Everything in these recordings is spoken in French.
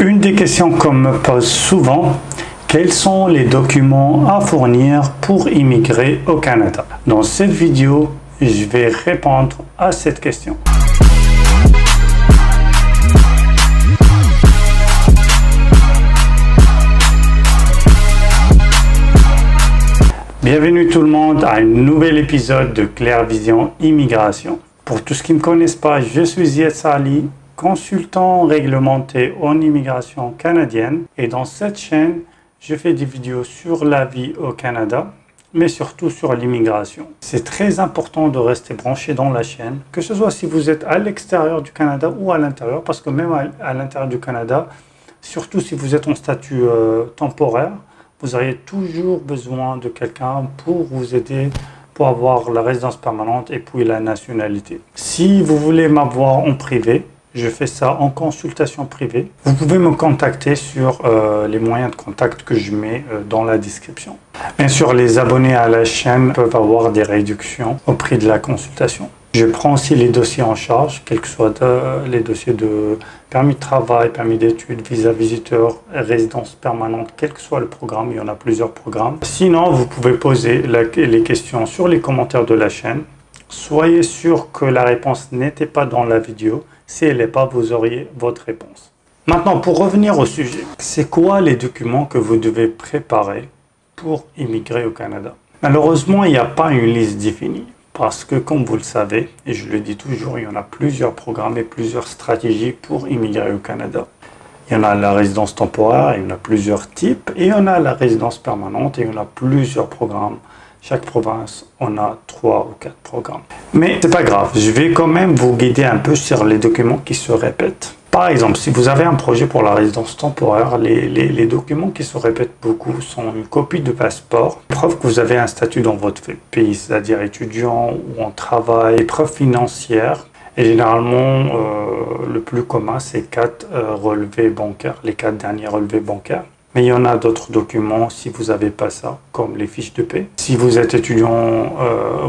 Une des questions qu'on me pose souvent, quels sont les documents à fournir pour immigrer au Canada? Dans cette vidéo, je vais répondre à cette question. Bienvenue tout le monde à un nouvel épisode de Claire Vision Immigration. Pour tous qui ne me connaissent pas, je suis Ziad Salih, consultant réglementé en immigration canadienne, et dans cette chaîne, je fais des vidéos sur la vie au Canada, mais surtout sur l'immigration. C'est très important de rester branché dans la chaîne, que ce soit si vous êtes à l'extérieur du Canada ou à l'intérieur, parce que même à l'intérieur du Canada, surtout si vous êtes en statut temporaire, vous aurez toujours besoin de quelqu'un pour vous aider pour avoir la résidence permanente et puis la nationalité. Si vous voulez m'avoir en privé, je fais ça en consultation privée. Vous pouvez me contacter sur les moyens de contact que je mets dans la description. Bien sûr, les abonnés à la chaîne peuvent avoir des réductions au prix de la consultation. Je prends aussi les dossiers en charge, quels que soient les dossiers de permis de travail, permis d'études, visa visiteur, résidence permanente, quel que soit le programme, il y en a plusieurs programmes. Sinon, vous pouvez poser les questions sur les commentaires de la chaîne. Soyez sûr que la réponse n'était pas dans la vidéo. Si elle n'est pas, vous auriez votre réponse. Maintenant, pour revenir au sujet, c'est quoi les documents que vous devez préparer pour immigrer au Canada? Malheureusement, il n'y a pas une liste définie. Parce que, comme vous le savez, et je le dis toujours, il y en a plusieurs programmes et plusieurs stratégies pour immigrer au Canada. Il y en a la résidence temporaire, il y en a plusieurs types, et il y en a la résidence permanente, et il y en a plusieurs programmes. Chaque province, on a 3 ou 4 programmes. Mais c'est pas grave, je vais quand même vous guider un peu sur les documents qui se répètent. Par exemple, si vous avez un projet pour la résidence temporaire, les documents qui se répètent beaucoup sont une copie de passeport, preuve que vous avez un statut dans votre pays, c'est-à-dire étudiant ou en travail, preuve financière. Et généralement, le plus commun, c'est 4 relevés bancaires, les 4 derniers relevés bancaires. Mais il y en a d'autres documents si vous n'avez pas ça, comme les fiches de paie. Si vous êtes étudiant,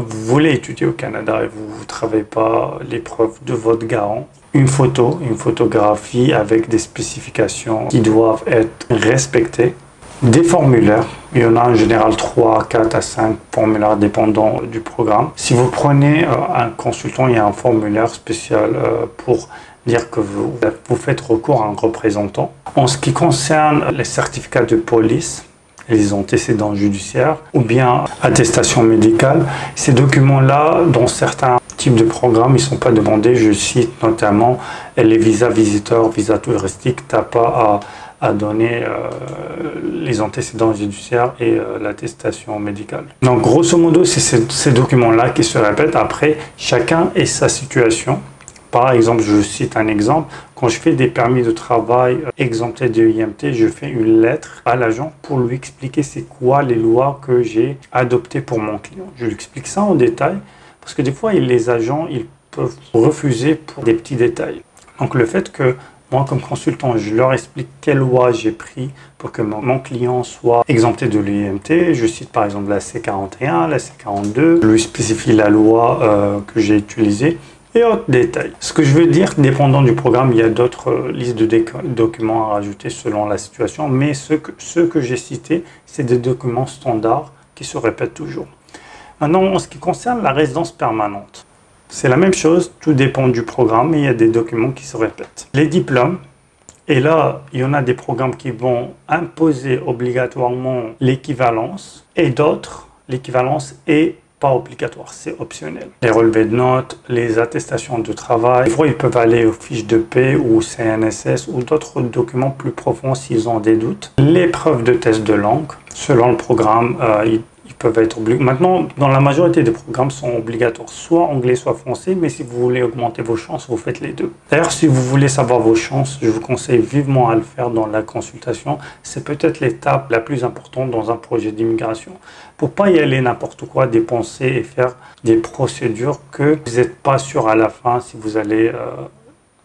vous voulez étudier au Canada et vous ne travaillez pas les preuves de votre garant, une photographie avec des spécifications qui doivent être respectées, des formulaires. Il y en a en général 3, 4 à 5 formulaires dépendant du programme. Si vous prenez un consultant, il y a un formulaire spécial pour dire que vous faites recours à un représentant. En ce qui concerne les certificats de police, les antécédents judiciaires ou bien attestation médicale, ces documents-là, dans certains types de programmes, ils ne sont pas demandés. Je cite notamment les visas visiteurs, visas touristiques. Tu n'as pas à donner les antécédents judiciaires et l'attestation médicale. Donc, grosso modo, c'est ces documents-là qui se répètent. Après, chacun et sa situation. Par exemple, je cite un exemple, quand je fais des permis de travail exemptés de l'IMT, je fais une lettre à l'agent pour lui expliquer c'est quoi les lois que j'ai adoptées pour mon client. Je lui explique ça en détail, parce que des fois, les agents ils peuvent refuser pour des petits détails. Donc le fait que moi, comme consultant, je leur explique quelle loi j'ai pris pour que mon client soit exempté de l'IMT. Je cite par exemple la C41, la C42, je lui spécifie la loi que j'ai utilisée, et autres détails. Ce que je veux dire, dépendant du programme, il y a d'autres listes de documents à rajouter selon la situation, mais ceux que j'ai cités, c'est des documents standards qui se répètent toujours. Maintenant, en ce qui concerne la résidence permanente, c'est la même chose, tout dépend du programme, mais il y a des documents qui se répètent. Les diplômes, et là, il y en a des programmes qui vont imposer obligatoirement l'équivalence, et d'autres, l'équivalence est pas obligatoire, c'est optionnel. Les relevés de notes, les attestations de travail, des fois ils peuvent aller aux fiches de paie ou CNSS ou d'autres documents plus profonds s'ils ont des doutes. Les preuves de test de langue, selon le programme, ils peuvent être obligatoires. Maintenant, dans la majorité des programmes sont obligatoires, soit anglais, soit français, mais si vous voulez augmenter vos chances, vous faites les deux. D'ailleurs, si vous voulez savoir vos chances, je vous conseille vivement à le faire dans la consultation. C'est peut-être l'étape la plus importante dans un projet d'immigration. Pour pas y aller n'importe quoi, dépenser et faire des procédures que vous n'êtes pas sûr à la fin si vous allez...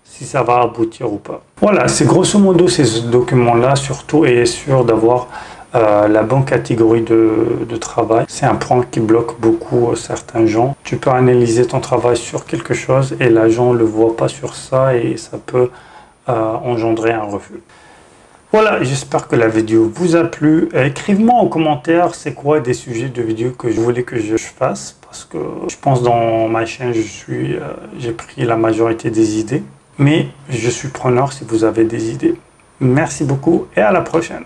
si ça va aboutir ou pas. Voilà, c'est grosso modo ces documents-là, surtout, et sûr d'avoir la bonne catégorie de travail. C'est un point qui bloque beaucoup certains gens. Tu peux analyser ton travail sur quelque chose et l'agent ne le voit pas sur ça et ça peut engendrer un refus. Voilà, j'espère que la vidéo vous a plu. Écrivez-moi en commentaire c'est quoi des sujets de vidéo que je voulais que je fasse. Parce que je pense dans ma chaîne, j'ai pris la majorité des idées. Mais je suis preneur si vous avez des idées. Merci beaucoup et à la prochaine.